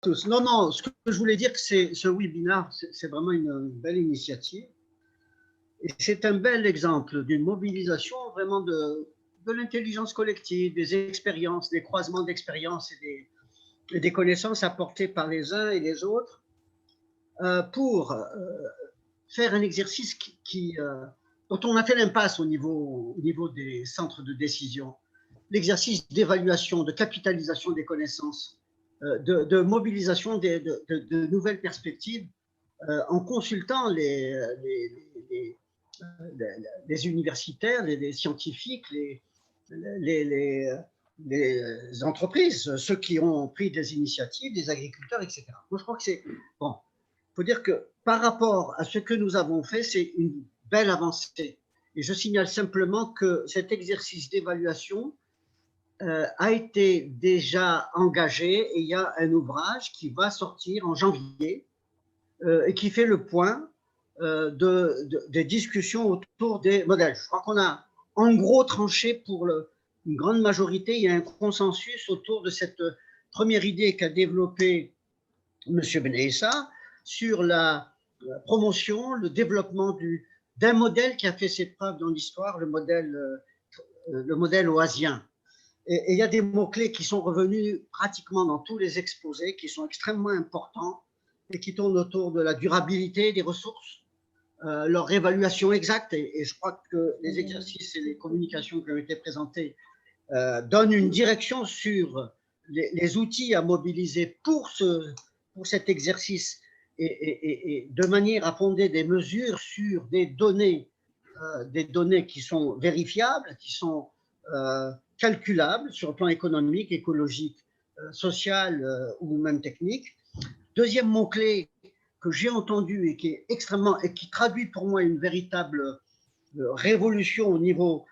tous. Non, non, ce que je voulais dire, c'est ce webinaire, c'est vraiment une belle initiative. Et c'est un bel exemple d'une mobilisation vraiment de l'intelligence collective, des expériences, des croisements d'expériences et des connaissances apportées par les uns et les autres pour faire un exercice dont on a fait l'impasse au niveau des centres de décision. L'exercice d'évaluation, de capitalisation des connaissances, de mobilisation de nouvelles perspectives en consultant les universitaires, les scientifiques, les entreprises, ceux qui ont pris des initiatives, les agriculteurs, etc. Moi, je crois que c'est bon. Il faut dire que par rapport à ce que nous avons fait, c'est une belle avancée. Et je signale simplement que cet exercice d'évaluation a été déjà engagé et il y a un ouvrage qui va sortir en janvier et qui fait le point des discussions autour des modèles. Je crois qu'on a en gros tranché pour une grande majorité. Il y a un consensus autour de cette première idée qu'a développée M. Benessa sur la promotion, le développement d'un modèle qui a fait ses preuves dans l'histoire, le modèle oasien. Et il y a des mots-clés qui sont revenus pratiquement dans tous les exposés, qui sont extrêmement importants et qui tournent autour de la durabilité des ressources, leur évaluation exacte. Et je crois que les exercices et les communications qui ont été présentées donnent une direction sur les outils à mobiliser pour cet exercice et de manière à fonder des mesures sur des données qui sont vérifiables, qui sont calculables sur le plan économique, écologique, social ou même technique. Deuxième mot-clé que j'ai entendu et qui est extrêmement et qui traduit pour moi une véritable révolution au niveau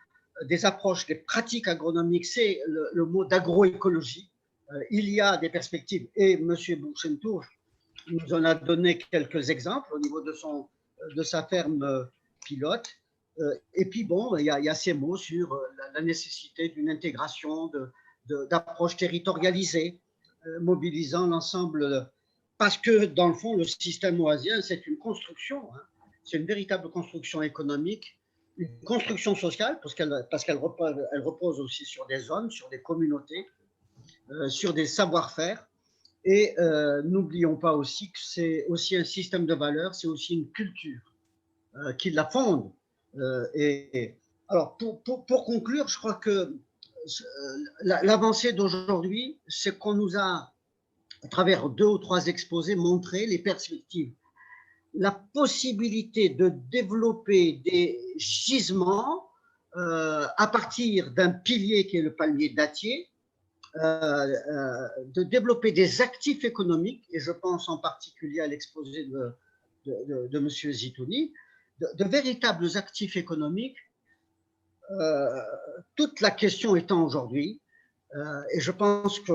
des approches, des pratiques agronomiques, c'est le mot d'agroécologie. Il y a des perspectives et M. Bouchentouf nous en a donné quelques exemples au niveau de sa ferme pilote. Et puis bon, il y a ces mots sur la nécessité d'une intégration d'approches territorialisées, mobilisant l'ensemble, parce que dans le fond, le système oasien, c'est une construction, hein, c'est une véritable construction économique, une construction sociale, parce qu'elle repose aussi sur des zones, sur des communautés, sur des savoir-faire. Et n'oublions pas aussi que c'est aussi un système de valeurs, c'est aussi une culture qui la fonde. Alors, pour conclure, je crois que l'avancée d'aujourd'hui, c'est qu'on nous a, à travers 2 ou 3 exposés, montré les perspectives, la possibilité de développer des gisements à partir d'un pilier qui est le palmier dattier, de développer des actifs économiques, et je pense en particulier à l'exposé de M. Zitouni, de véritables actifs économiques, toute la question étant aujourd'hui, et je pense que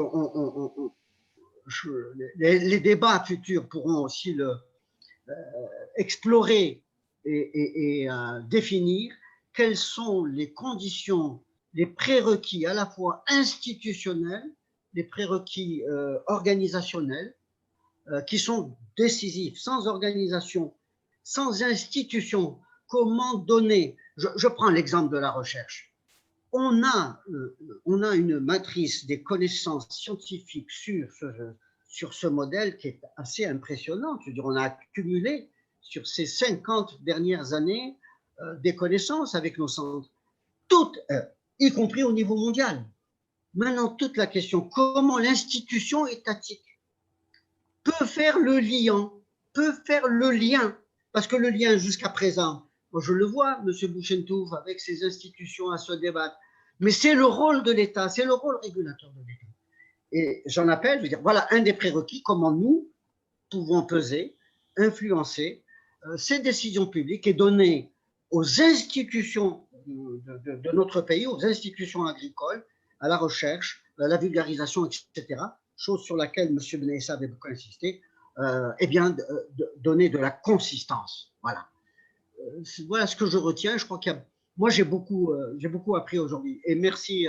les débats futurs pourront aussi explorer et définir quelles sont les conditions, les prérequis à la fois institutionnels, les prérequis organisationnels, qui sont décisifs. Sans organisation, sans institution, comment donner, je prends l'exemple de la recherche, on a une matrice des connaissances scientifiques sur ce modèle qui est assez impressionnante. Je veux dire, on a accumulé sur ces 50 dernières années des connaissances avec nos centres, toutes, y compris au niveau mondial. Maintenant, toute la question, comment l'institution étatique peut faire le lien, parce que le lien jusqu'à présent, moi je le vois, M. Bouchentouf, avec ses institutions à se débattre, mais c'est le rôle de l'État, c'est le rôle régulateur de l'État. Et j'en appelle, je veux dire, voilà un des prérequis, comment nous pouvons peser, influencer ces décisions publiques et donner aux institutions de notre pays, aux institutions agricoles, à la recherche, à la vulgarisation, etc., chose sur laquelle M. Benessa avait beaucoup insisté, eh bien, donner de la consistance. Voilà. Voilà ce que je retiens. Je crois qu'il y a... Moi, j'ai beaucoup appris aujourd'hui. Et merci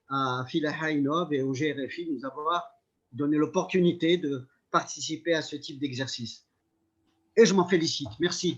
à Philae Hainov et au GRFI de nous avoir donné l'opportunité participer à ce type d'exercice. Et je m'en félicite. Merci.